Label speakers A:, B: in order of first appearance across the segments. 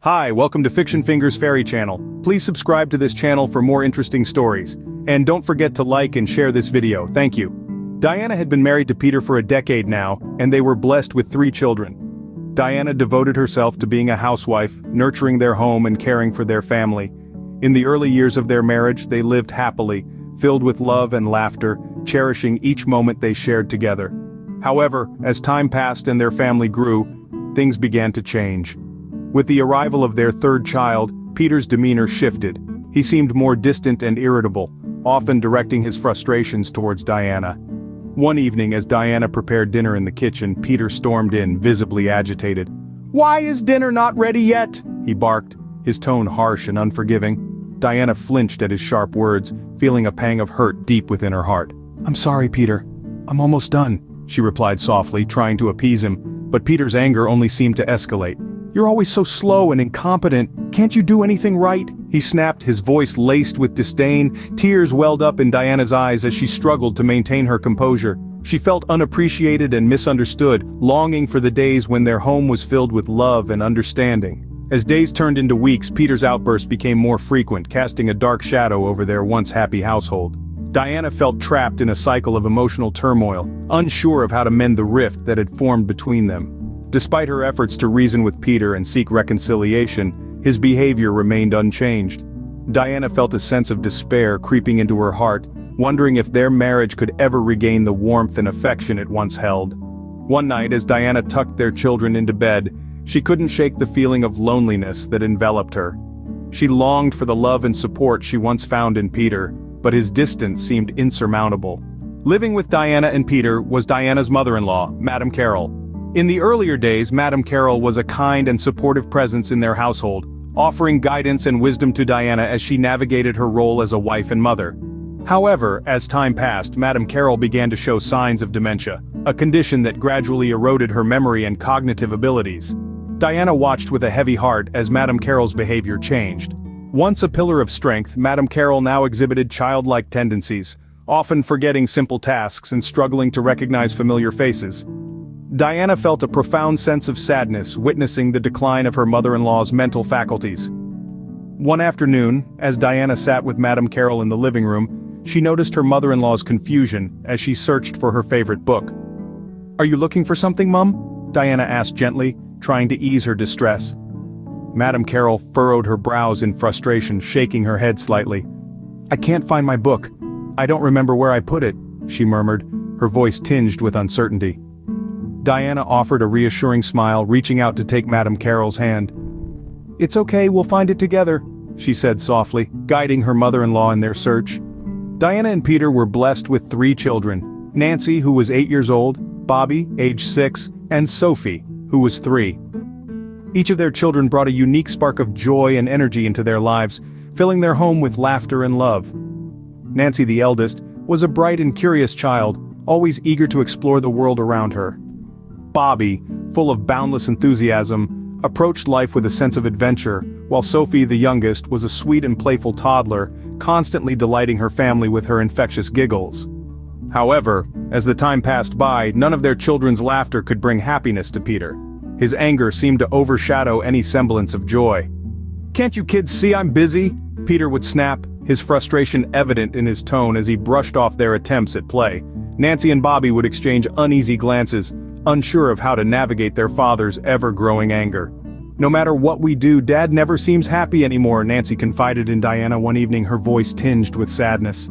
A: Hi, welcome to Fiction Fingers Fairy Channel. Please subscribe to this channel for more interesting stories. And don't forget to like and share this video, thank you. Diana had been married to Peter for a decade now, and they were blessed with 3 children. Diana devoted herself to being a housewife, nurturing their home and caring for their family. In the early years of their marriage, they lived happily, filled with love and laughter, cherishing each moment they shared together. However, as time passed and their family grew, things began to change. With the arrival of their 3rd child, Peter's demeanor shifted. He seemed more distant and irritable, often directing his frustrations towards Diana. One evening, as Diana prepared dinner in the kitchen, Peter stormed in, visibly agitated. "Why is dinner not ready yet?" he barked, his tone harsh and unforgiving. Diana flinched at his sharp words, feeling a pang of hurt deep within her heart. "I'm sorry, Peter. I'm almost done," she replied softly, trying to appease him, but Peter's anger only seemed to escalate. "You're always so slow and incompetent. Can't you do anything right?" he snapped, his voice laced with disdain. Tears welled up in Diana's eyes as she struggled to maintain her composure. She felt unappreciated and misunderstood, longing for the days when their home was filled with love and understanding. As days turned into weeks, Peter's outbursts became more frequent, casting a dark shadow over their once happy household. Diana felt trapped in a cycle of emotional turmoil, unsure of how to mend the rift that had formed between them. Despite her efforts to reason with Peter and seek reconciliation, his behavior remained unchanged. Diana felt a sense of despair creeping into her heart, wondering if their marriage could ever regain the warmth and affection it once held. One night, as Diana tucked their children into bed, she couldn't shake the feeling of loneliness that enveloped her. She longed for the love and support she once found in Peter, but his distance seemed insurmountable. Living with Diana and Peter was Diana's mother-in-law, Madame Carroll. In the earlier days, Madame Carroll was a kind and supportive presence in their household, offering guidance and wisdom to Diana as she navigated her role as a wife and mother. However, as time passed, Madame Carroll began to show signs of dementia, a condition that gradually eroded her memory and cognitive abilities. Diana watched with a heavy heart as Madame Carroll's behavior changed. Once a pillar of strength, Madame Carroll now exhibited childlike tendencies, often forgetting simple tasks and struggling to recognize familiar faces. Diana felt a profound sense of sadness witnessing the decline of her mother-in-law's mental faculties. One afternoon, as Diana sat with Madame Carroll in the living room, she noticed her mother-in-law's confusion as she searched for her favorite book. "Are you looking for something, Mum?" Diana asked gently, trying to ease her distress. Madame Carroll furrowed her brows in frustration, shaking her head slightly. "I can't find my book. I don't remember where I put it," she murmured, her voice tinged with uncertainty. Diana offered a reassuring smile, reaching out to take Madame Carroll's hand. "It's okay, we'll find it together," she said softly, guiding her mother-in-law in their search. Diana and Peter were blessed with 3 children, Nancy, who was 8 years old, Bobby, age 6, and Sophie, who was 3. Each of their children brought a unique spark of joy and energy into their lives, filling their home with laughter and love. Nancy, the eldest, was a bright and curious child, always eager to explore the world around her. Bobby, full of boundless enthusiasm, approached life with a sense of adventure, while Sophie, the youngest, was a sweet and playful toddler, constantly delighting her family with her infectious giggles. However, as the time passed by, none of their children's laughter could bring happiness to Peter. His anger seemed to overshadow any semblance of joy. "Can't you kids see I'm busy?" Peter would snap, his frustration evident in his tone as he brushed off their attempts at play. Nancy and Bobby would exchange uneasy glances, unsure of how to navigate their father's ever-growing anger. "No matter what we do, Dad never seems happy anymore," Nancy confided in Diana one evening, her voice tinged with sadness.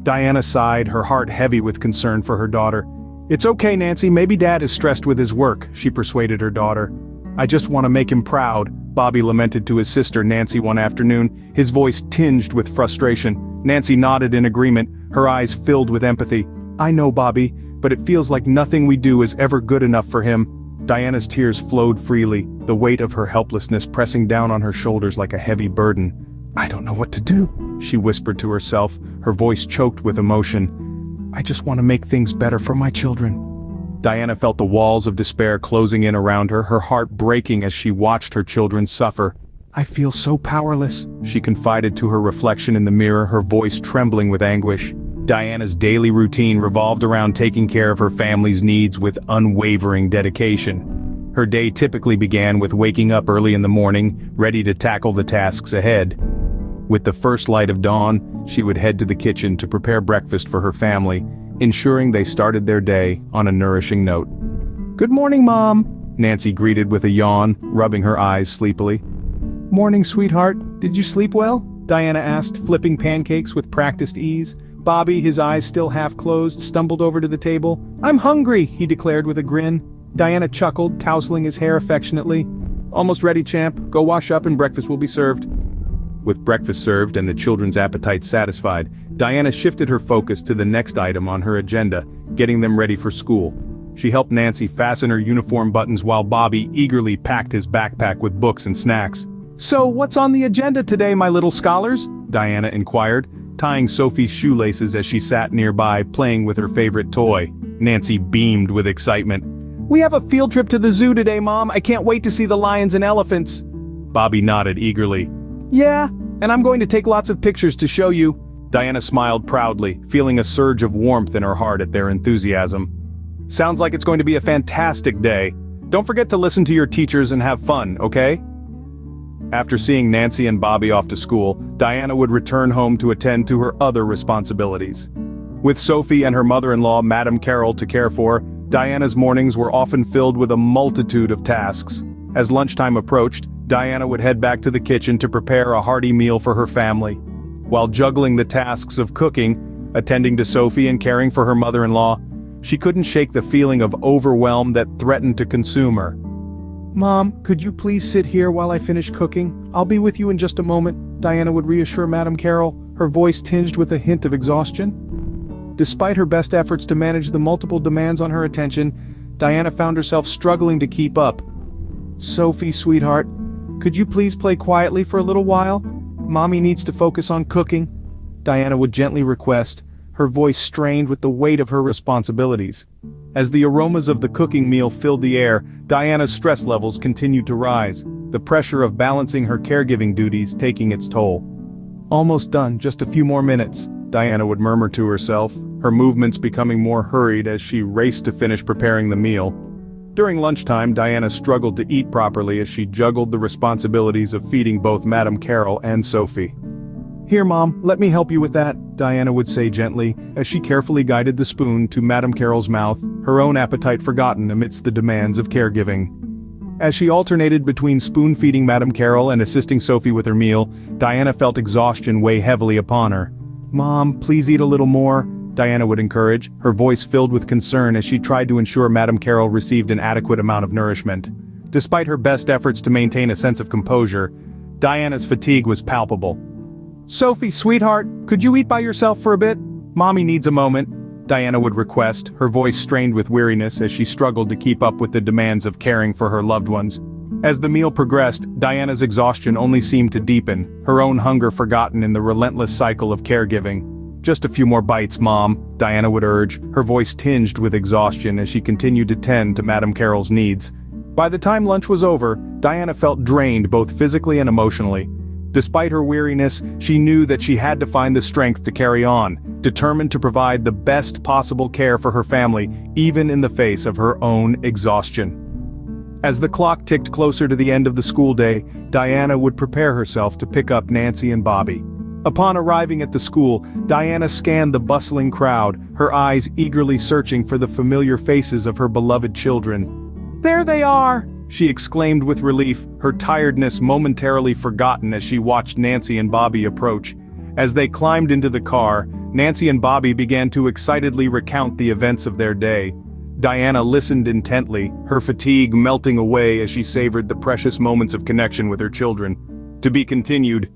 A: Diana sighed, her heart heavy with concern for her daughter. "It's okay, Nancy, maybe Dad is stressed with his work," she persuaded her daughter. "I just want to make him proud," Bobby lamented to his sister Nancy one afternoon, his voice tinged with frustration. Nancy nodded in agreement, her eyes filled with empathy. "I know, Bobby, but it feels like nothing we do is ever good enough for him." Diana's tears flowed freely, the weight of her helplessness pressing down on her shoulders like a heavy burden. "I don't know what to do," she whispered to herself, her voice choked with emotion. "I just want to make things better for my children." Diana felt the walls of despair closing in around her, her heart breaking as she watched her children suffer. "I feel so powerless," she confided to her reflection in the mirror, her voice trembling with anguish. Diana's daily routine revolved around taking care of her family's needs with unwavering dedication. Her day typically began with waking up early in the morning, ready to tackle the tasks ahead. With the first light of dawn, she would head to the kitchen to prepare breakfast for her family, ensuring they started their day on a nourishing note. "Good morning, Mom," Nancy greeted with a yawn, rubbing her eyes sleepily. "Morning, sweetheart. Did you sleep well?" Diana asked, flipping pancakes with practiced ease. Bobby, his eyes still half closed, stumbled over to the table. "I'm hungry," he declared with a grin. Diana chuckled, tousling his hair affectionately. "Almost ready, champ. Go wash up and breakfast will be served." With breakfast served and the children's appetites satisfied, Diana shifted her focus to the next item on her agenda, getting them ready for school. She helped Nancy fasten her uniform buttons while Bobby eagerly packed his backpack with books and snacks. "So, what's on the agenda today, my little scholars?" Diana inquired, tying Sophie's shoelaces as she sat nearby, playing with her favorite toy. Nancy beamed with excitement. "We have a field trip to the zoo today, Mom. I can't wait to see the lions and elephants." Bobby nodded eagerly. "Yeah, and I'm going to take lots of pictures to show you." Diana smiled proudly, feeling a surge of warmth in her heart at their enthusiasm. "Sounds like it's going to be a fantastic day. Don't forget to listen to your teachers and have fun, okay?" After seeing Nancy and Bobby off to school, Diana would return home to attend to her other responsibilities. With Sophie and her mother-in-law, Madame Carroll, to care for, Diana's mornings were often filled with a multitude of tasks. As lunchtime approached, Diana would head back to the kitchen to prepare a hearty meal for her family. While juggling the tasks of cooking, attending to Sophie and caring for her mother-in-law, she couldn't shake the feeling of overwhelm that threatened to consume her. "Mom, could you please sit here while I finish cooking? I'll be with you in just a moment," Diana would reassure Madame Carroll, her voice tinged with a hint of exhaustion. Despite her best efforts to manage the multiple demands on her attention, Diana found herself struggling to keep up. "Sophie, sweetheart, could you please play quietly for a little while? Mommy needs to focus on cooking," Diana would gently request, her voice strained with the weight of her responsibilities. As the aromas of the cooking meal filled the air, Diana's stress levels continued to rise, the pressure of balancing her caregiving duties taking its toll. "Almost done, just a few more minutes," Diana would murmur to herself, her movements becoming more hurried as she raced to finish preparing the meal. During lunchtime, Diana struggled to eat properly as she juggled the responsibilities of feeding both Madame Carroll and Sophie. "Here, Mom, let me help you with that," Diana would say gently, as she carefully guided the spoon to Madame Carroll's mouth, her own appetite forgotten amidst the demands of caregiving. As she alternated between spoon-feeding Madame Carroll and assisting Sophie with her meal, Diana felt exhaustion weigh heavily upon her. "Mom, please eat a little more," Diana would encourage, her voice filled with concern as she tried to ensure Madame Carroll received an adequate amount of nourishment. Despite her best efforts to maintain a sense of composure, Diana's fatigue was palpable. "Sophie, sweetheart, could you eat by yourself for a bit? Mommy needs a moment," Diana would request, her voice strained with weariness as she struggled to keep up with the demands of caring for her loved ones. As the meal progressed, Diana's exhaustion only seemed to deepen, her own hunger forgotten in the relentless cycle of caregiving. "Just a few more bites, Mom," Diana would urge, her voice tinged with exhaustion as she continued to tend to Madame Carroll's needs. By the time lunch was over, Diana felt drained both physically and emotionally. Despite her weariness, she knew that she had to find the strength to carry on, determined to provide the best possible care for her family, even in the face of her own exhaustion. As the clock ticked closer to the end of the school day, Diana would prepare herself to pick up Nancy and Bobby. Upon arriving at the school, Diana scanned the bustling crowd, her eyes eagerly searching for the familiar faces of her beloved children. "There they are!" she exclaimed with relief, her tiredness momentarily forgotten as she watched Nancy and Bobby approach. As they climbed into the car, Nancy and Bobby began to excitedly recount the events of their day. Diana listened intently, her fatigue melting away as she savored the precious moments of connection with her children. To be continued.